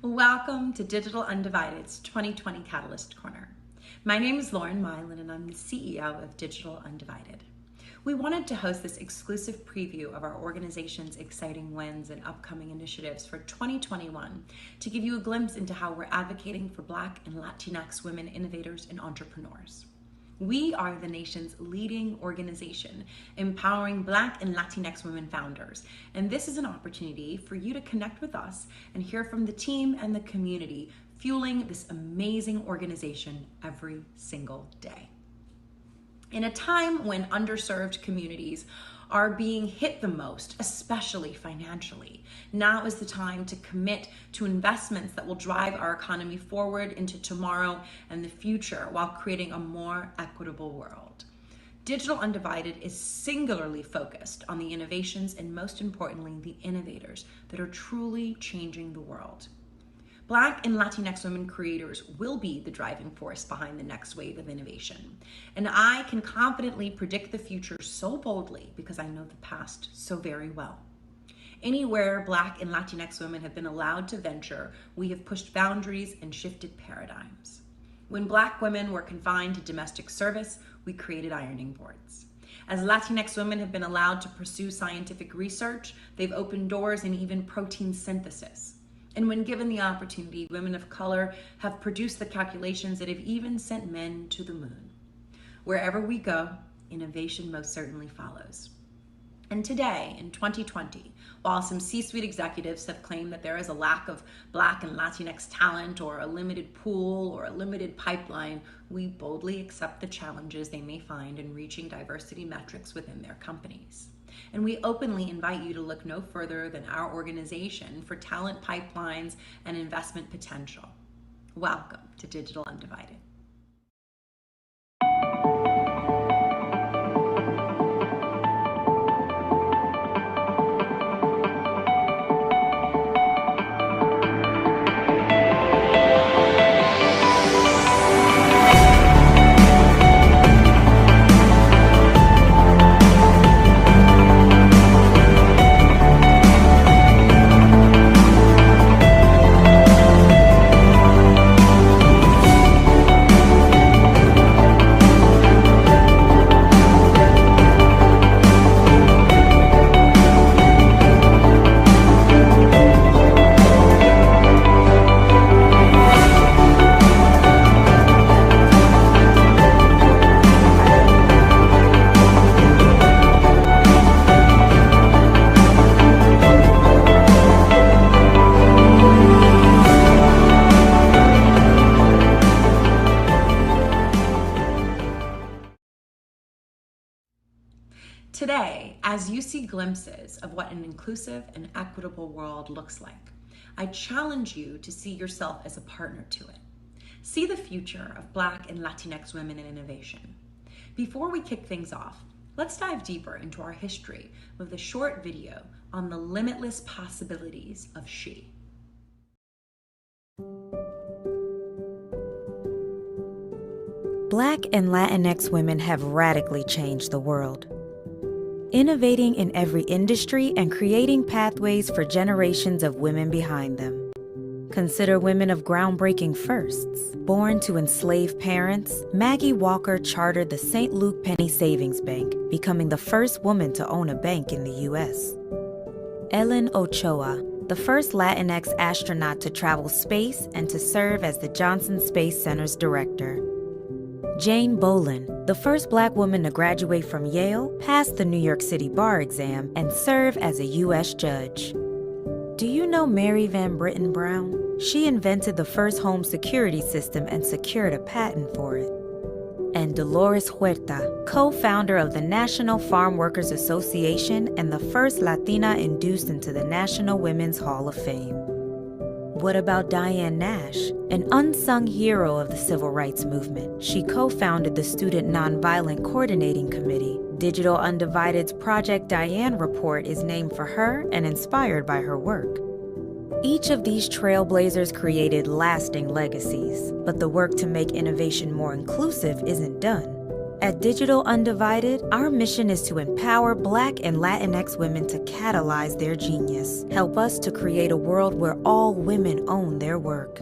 Welcome to Digital Undivided's 2020 Catalyst Corner. My name is Lauren Milan and I'm the CEO of Digital Undivided. We wanted to host this exclusive preview of our organization's exciting wins and upcoming initiatives for 2021 to give you a glimpse into how we're advocating for Black and Latinx women innovators and entrepreneurs. We are the nation's leading organization empowering Black and Latinx women founders, and this is an opportunity for you to connect with us and hear from the team and the community fueling this amazing organization every single day. In a time when underserved communities are being hit the most, especially financially, now is the time to commit to investments that will drive our economy forward into tomorrow and the future while creating a more equitable world. Digital Undivided is singularly focused on the innovations and, most importantly, the innovators that are truly changing the world. Black and Latinx women creators will be the driving force behind the next wave of innovation. And I can confidently predict the future so boldly because I know the past so very well. Anywhere Black and Latinx women have been allowed to venture, we have pushed boundaries and shifted paradigms. When Black women were confined to domestic service, we created ironing boards. As Latinx women have been allowed to pursue scientific research, they've opened doors in even protein synthesis. And when given the opportunity, women of color have produced the calculations that have even sent men to the moon. Wherever we go, innovation most certainly follows. And today, in 2020, while some C-suite executives have claimed that there is a lack of Black and Latinx talent or a limited pool or a limited pipeline, we boldly accept the challenges they may find in reaching diversity metrics within their companies. And we openly invite you to look no further than our organization for talent pipelines and investment potential. Welcome to Digital Undivided. Today, as you see glimpses of what an inclusive and equitable world looks like, I challenge you to see yourself as a partner to it. See the future of Black and Latinx women in innovation. Before we kick things off, let's dive deeper into our history with a short video on the limitless possibilities of she. Black and Latinx women have radically changed the world, innovating in every industry and creating pathways for generations of women behind them. Consider women of groundbreaking firsts. Born to enslaved parents, Maggie Walker chartered the St. Luke Penny Savings Bank, becoming the first woman to own a bank in the U.S. Ellen Ochoa, the first Latinx astronaut to travel space and to serve as the Johnson Space Center's director. Jane Bolin, the first Black woman to graduate from Yale, pass the New York City bar exam, and serve as a U.S. judge. Do you know Mary Van Britten Brown? She invented the first home security system and secured a patent for it. And Dolores Huerta, co-founder of the National Farm Workers Association and the first Latina induced into the National Women's Hall of Fame. What about Diane Nash, an unsung hero of the civil rights movement? She co-founded the Student Nonviolent Coordinating Committee. Digital Undivided's Project Diane report is named for her and inspired by her work. Each of these trailblazers created lasting legacies, but the work to make innovation more inclusive isn't done. At Digital Undivided, our mission is to empower Black and Latinx women to catalyze their genius. Help us to create a world where all women own their work.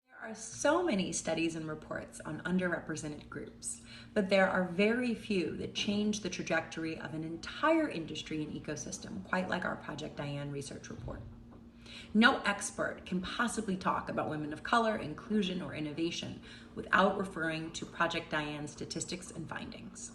There are so many studies and reports on underrepresented groups, but there are very few that change the trajectory of an entire industry and ecosystem, quite like our Project Diane research report. No expert can possibly talk about women of color, inclusion, or innovation without referring to Project Diane's statistics and findings.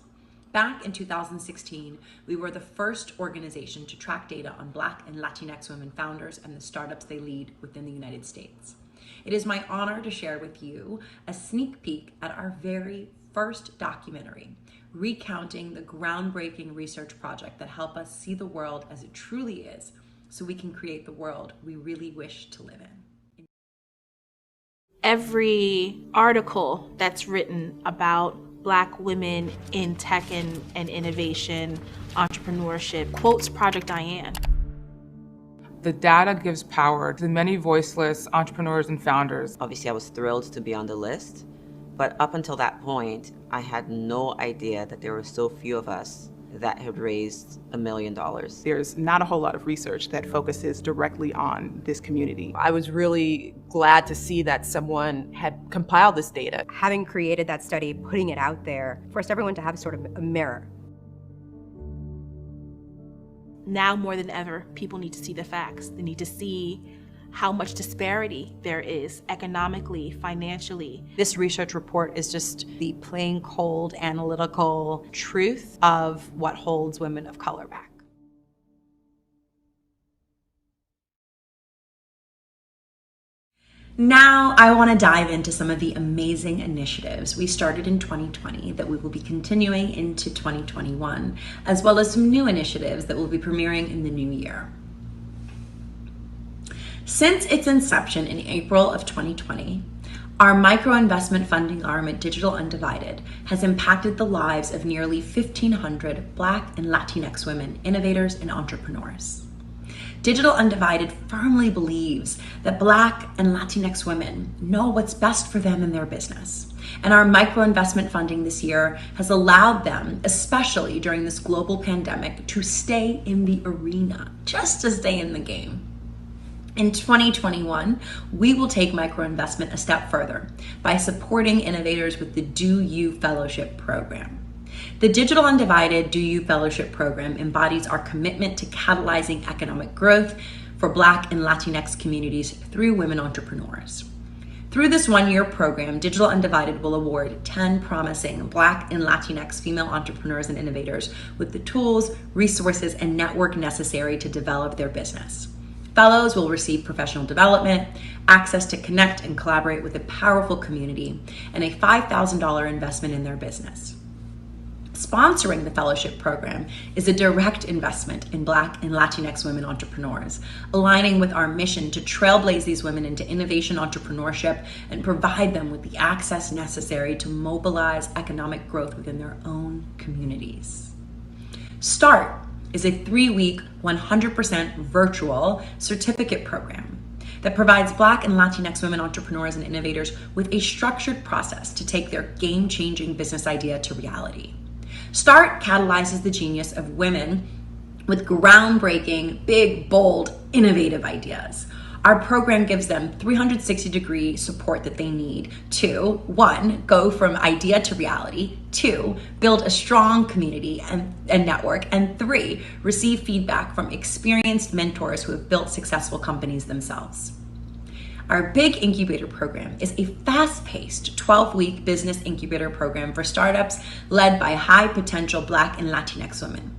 Back in 2016, we were the first organization to track data on Black and Latinx women founders and the startups they lead within the United States. It is my honor to share with you a sneak peek at our very first documentary, recounting the groundbreaking research project that helped us see the world as it truly is, so we can create the world we really wish to live in. Every article that's written about Black women in tech and innovation, entrepreneurship, quotes Project Diane. The data gives power to many voiceless entrepreneurs and founders. Obviously, I was thrilled to be on the list, but up until that point, I had no idea that there were so few of us that had raised $1 million. There's not a whole lot of research that focuses directly on this community. I was really glad to see that someone had compiled this data. Having created that study, putting it out there, forced everyone to have sort of a mirror. Now more than ever, people need to see the facts. They need to see how much disparity there is economically, financially. This research report is just the plain cold analytical truth of what holds women of color back. Now I want to dive into some of the amazing initiatives we started in 2020 that we will be continuing into 2021, as well as some new initiatives that will be premiering in the new year. Since its inception in April of 2020, our micro-investment funding arm at Digital Undivided has impacted the lives of nearly 1,500 Black and Latinx women, innovators and entrepreneurs. Digital Undivided firmly believes that Black and Latinx women know what's best for them in their business. And our micro-investment funding this year has allowed them, especially during this global pandemic, to stay in the arena, just to stay in the game. In 2021, we will take microinvestment a step further by supporting innovators with the Do You Fellowship Program. The Digital Undivided Do You Fellowship Program embodies our commitment to catalyzing economic growth for Black and Latinx communities through women entrepreneurs. Through this one-year program, Digital Undivided will award 10 promising Black and Latinx female entrepreneurs and innovators with the tools, resources, and network necessary to develop their business. Fellows will receive professional development, access to connect and collaborate with a powerful community, and a $5,000 investment in their business. Sponsoring the fellowship program is a direct investment in Black and Latinx women entrepreneurs, aligning with our mission to trailblaze these women into innovation entrepreneurship and provide them with the access necessary to mobilize economic growth within their own communities. START is a 3-week, 100% virtual certificate program that provides Black and Latinx women entrepreneurs and innovators with a structured process to take their game-changing business idea to reality. START catalyzes the genius of women with groundbreaking, big, bold, innovative ideas. Our program gives them 360-degree support that they need to, 1, go from idea to reality, 2, build a strong community and network, and 3, receive feedback from experienced mentors who have built successful companies themselves. Our Big Incubator program is a fast-paced 12-week business incubator program for startups led by high-potential Black and Latinx women.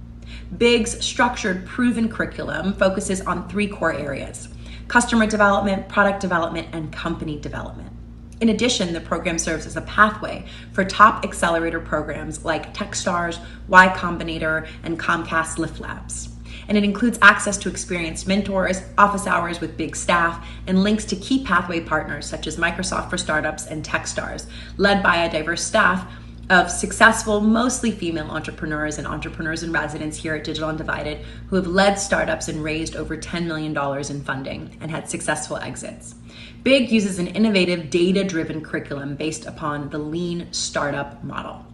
BIG's structured, proven curriculum focuses on 3 core areas: customer development, product development, and company development. In addition, the program serves as a pathway for top accelerator programs like Techstars, Y Combinator, and Comcast Lift Labs. And it includes access to experienced mentors, office hours with big staff, and links to key pathway partners such as Microsoft for Startups and Techstars, led by a diverse staff of successful, mostly female entrepreneurs and entrepreneurs in residence here at Digital Undivided who have led startups and raised over $10 million in funding and had successful exits. BIG uses an innovative, data-driven curriculum based upon the lean startup model.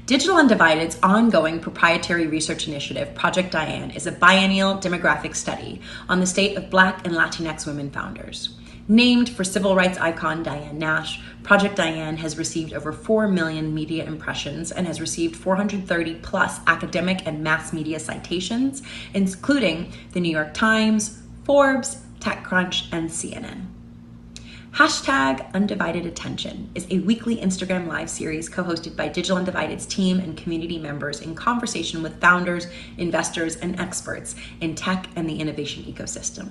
Digital Undivided's ongoing proprietary research initiative, Project Diane, is a biennial demographic study on the state of Black and Latinx women founders. Named for civil rights icon Diane Nash, Project Diane has received over 4 million media impressions and has received 430 plus academic and mass media citations, including the New York Times, Forbes, TechCrunch, and CNN. Hashtag Undivided Attention is a weekly Instagram live series co-hosted by Digital Undivided's team and community members in conversation with founders, investors, and experts in tech and the innovation ecosystem.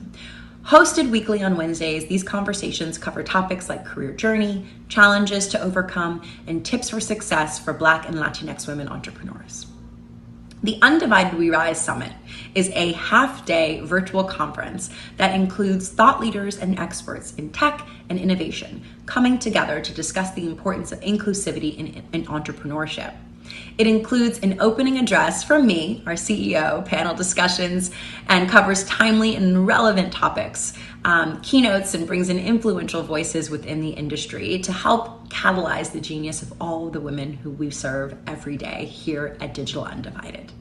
Hosted weekly on Wednesdays, these conversations cover topics like career journey, challenges to overcome, and tips for success for Black and Latinx women entrepreneurs. The Undivided We Rise Summit is a half-day virtual conference that includes thought leaders and experts in tech and innovation coming together to discuss the importance of inclusivity in entrepreneurship. It includes an opening address from me, our CEO, panel discussions, and covers timely and relevant topics, keynotes, and brings in influential voices within the industry to help catalyze the genius of all the women who we serve every day here at Digital Undivided.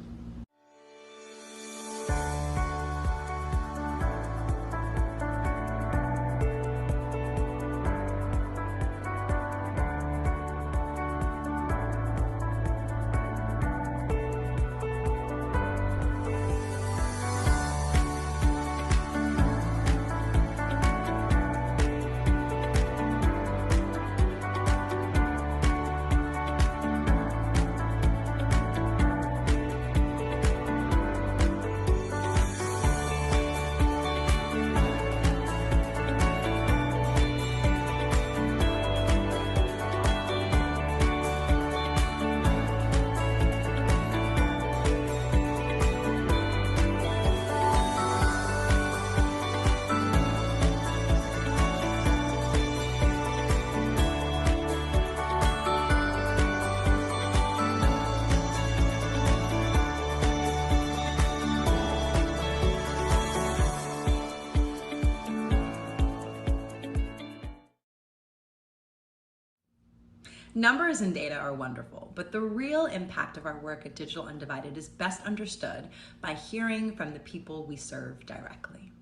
Numbers and data are wonderful, but the real impact of our work at Digital Undivided is best understood by hearing from the people we serve directly.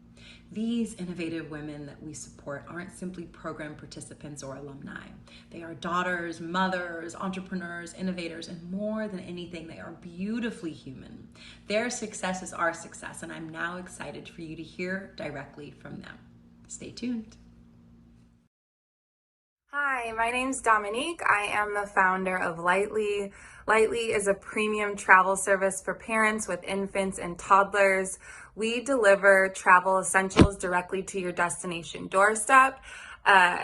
These innovative women that we support aren't simply program participants or alumni. They are daughters, mothers, entrepreneurs, innovators, and more than anything, they are beautifully human. Their success is our success, and I'm now excited for you to hear directly from them. Stay tuned. Hi, my name's Dominique. I am the founder of Lightly. Lightly is a premium travel service for parents with infants and toddlers. We deliver travel essentials directly to your destination doorstep.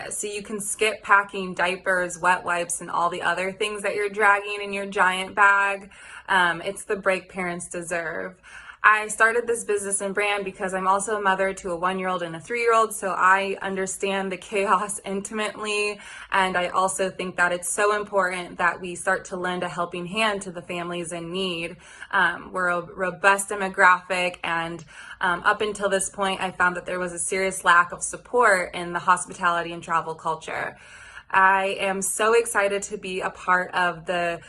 So you can skip packing diapers, wet wipes, and all the other things that you're dragging in your giant bag. It's the break parents deserve. I started this business and brand because I'm also a mother to a 1-year-old and a 3-year-old, so I understand the chaos intimately, and I also think that it's so important that we start to lend a helping hand to the families in need. We're a robust demographic, and up until this point, I found that there was a serious lack of support in the hospitality and travel culture. I am so excited to be a part of the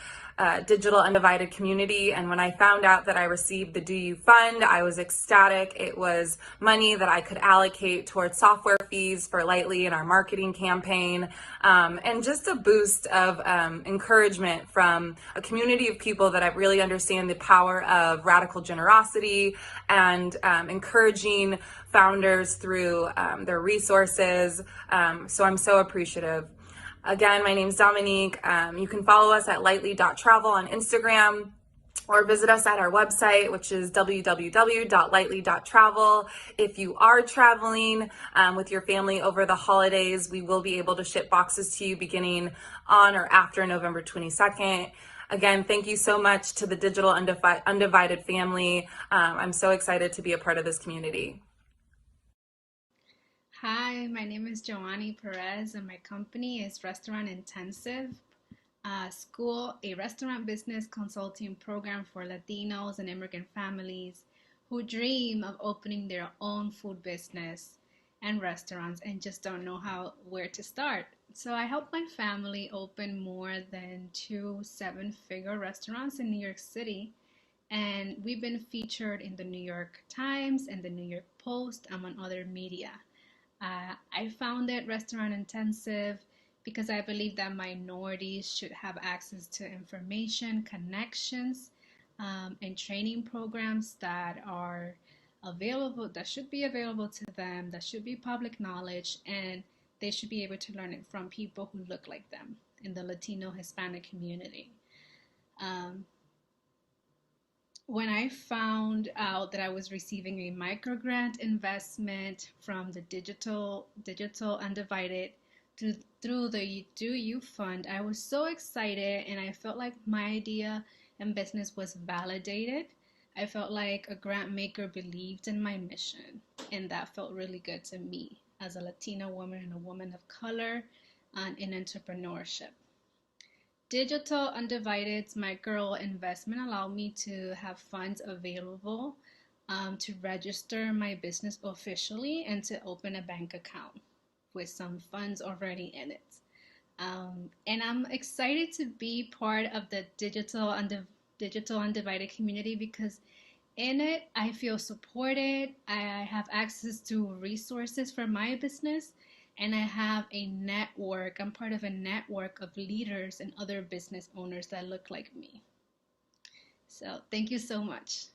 Digital Undivided community, and when I found out that I received the Do You Fund, I was ecstatic. It was money that I could allocate towards software fees for Lightly and our marketing campaign, and just a boost of encouragement from a community of people that really understand the power of radical generosity and encouraging founders through their resources. So I'm so appreciative. Again, my name is Dominique. You can follow us at lightly.travel on Instagram or visit us at our website, which is www.lightly.travel. If you are traveling with your family over the holidays, we will be able to ship boxes to you beginning on or after November 22nd. Again, thank you so much to the Digital Undivided family. I'm so excited to be a part of this community. Hi, my name is Joanny Perez and my company is Restaurant Intensive. school a restaurant business consulting program for Latinos and immigrant families who dream of opening their own food business and restaurants and just don't know where to start. So I helped my family open more than 2 7-figure restaurants in New York City, and we've been featured in the New York Times and the New York Post, among other media. I founded Restaurant Intensive because I believe that minorities should have access to information, connections, and training programs that are available, that should be available to them, that should be public knowledge, and they should be able to learn it from people who look like them in the Latino Hispanic community. When I found out that I was receiving a microgrant investment from the Digital Undivided through the Do You Fund, I was so excited, and I felt like my idea and business was validated. I felt like a grant maker believed in my mission, and that felt really good to me as a Latina woman and a woman of color in entrepreneurship. Digital Undivided's micro investment allowed me to have funds available to register my business officially and to open a bank account with some funds already in it. And I'm excited to be part of the Digital Undivided community because in it, I feel supported. I have access to resources for my business, and I have a network. I'm part of a network of leaders and other business owners that look like me. So thank you so much.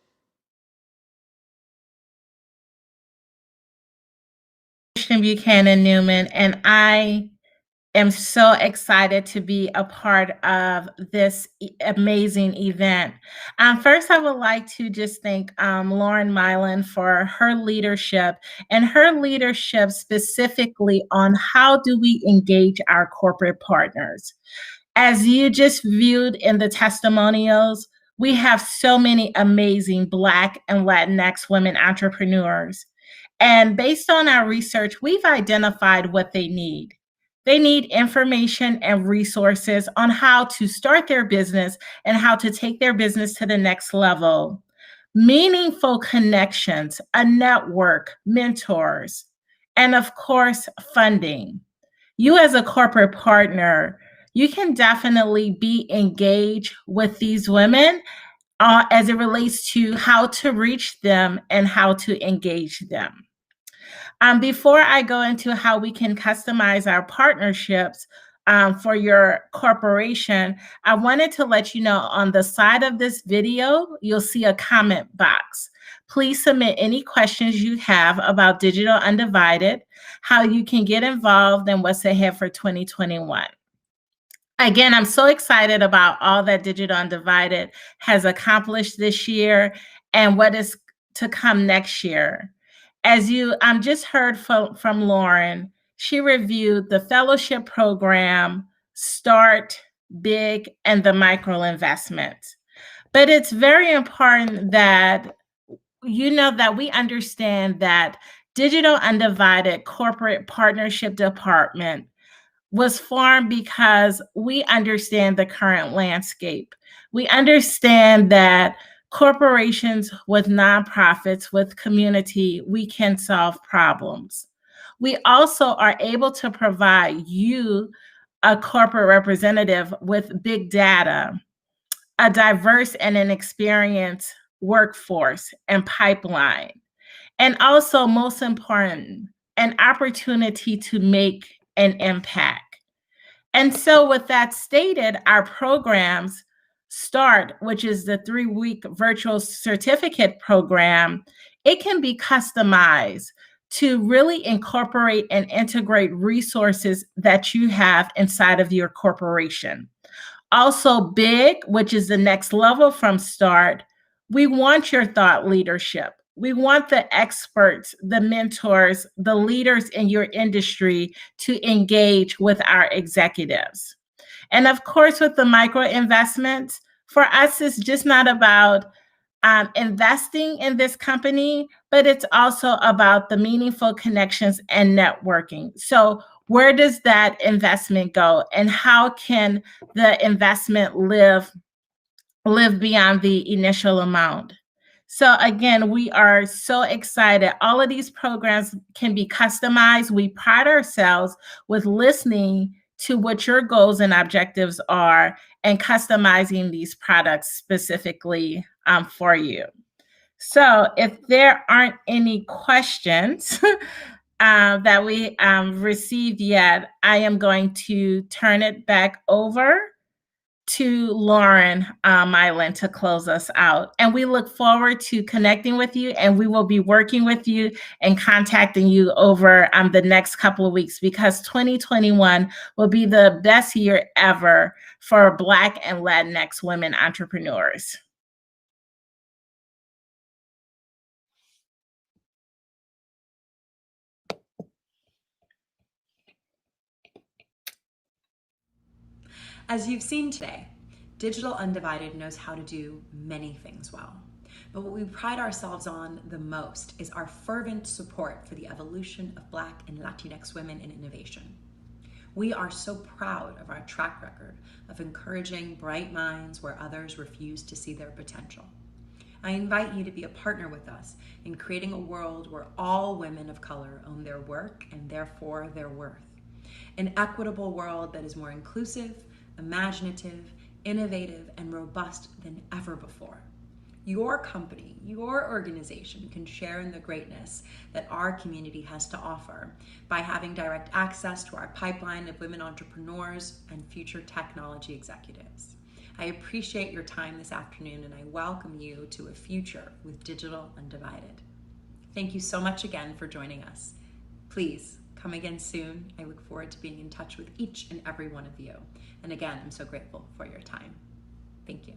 Buchanan Newman, and I am so excited to be a part of this amazing event. First, I would like to just thank Lauren Mylan for her leadership and her leadership specifically on how do we engage our corporate partners. As you just viewed in the testimonials, we have so many amazing Black and Latinx women entrepreneurs. And based on our research, we've identified what they need. They need information and resources on how to start their business and how to take their business to the next level. Meaningful connections, a network, mentors, and of course, funding. You as a corporate partner, you can definitely be engaged with these women as it relates to how to reach them and how to engage them. Before I go into how we can customize our partnerships for your corporation, I wanted to let you know on the side of this video, you'll see a comment box. Please submit any questions you have about Digital Undivided, how you can get involved, and what's ahead for 2021. Again, I'm so excited about all that Digital Undivided has accomplished this year and what is to come next year. As you just heard from Lauren, she reviewed the fellowship program, Start Big, and the micro investment. But it's very important that you know that we understand that Digital Undivided Corporate Partnership Department was formed because we understand the current landscape. We understand that corporations with nonprofits, with community, we can solve problems. We also are able to provide you, a corporate representative, with big data, a diverse and an experienced workforce and pipeline, and also, most important, an opportunity to make an impact. And so with that stated, our programs Start, which is the 3-week virtual certificate program, it can be customized to really incorporate and integrate resources that you have inside of your corporation. Also Big, which is the next level from Start, we want your thought leadership. We want the experts, the mentors, the leaders in your industry to engage with our executives. And of course, with the micro investments, for us, it's just not about investing in this company, but it's also about the meaningful connections and networking. So where does that investment go, and how can the investment live beyond the initial amount? So again, we are so excited. All of these programs can be customized. We pride ourselves with listening to what your goals and objectives are and customizing these products specifically for you. So if there aren't any questions that we received yet, I am going to turn it back over to Lauren Mylan to close us out. And we look forward to connecting with you, and we will be working with you and contacting you over the next couple of weeks, because 2021 will be the best year ever for Black and Latinx women entrepreneurs. As you've seen today, Digital Undivided knows how to do many things well. But what we pride ourselves on the most is our fervent support for the evolution of Black and Latinx women in innovation. We are so proud of our track record of encouraging bright minds where others refuse to see their potential. I invite you to be a partner with us in creating a world where all women of color own their work and therefore their worth. An equitable world that is more inclusive, imaginative, innovative, and robust than ever before. Your company, your organization can share in the greatness that our community has to offer by having direct access to our pipeline of women entrepreneurs and future technology executives. I appreciate your time this afternoon, and I welcome you to a future with Digital Undivided. Thank you so much again for joining us. Please come again soon. I look forward to being in touch with each and every one of you. And again, I'm so grateful for your time. Thank you.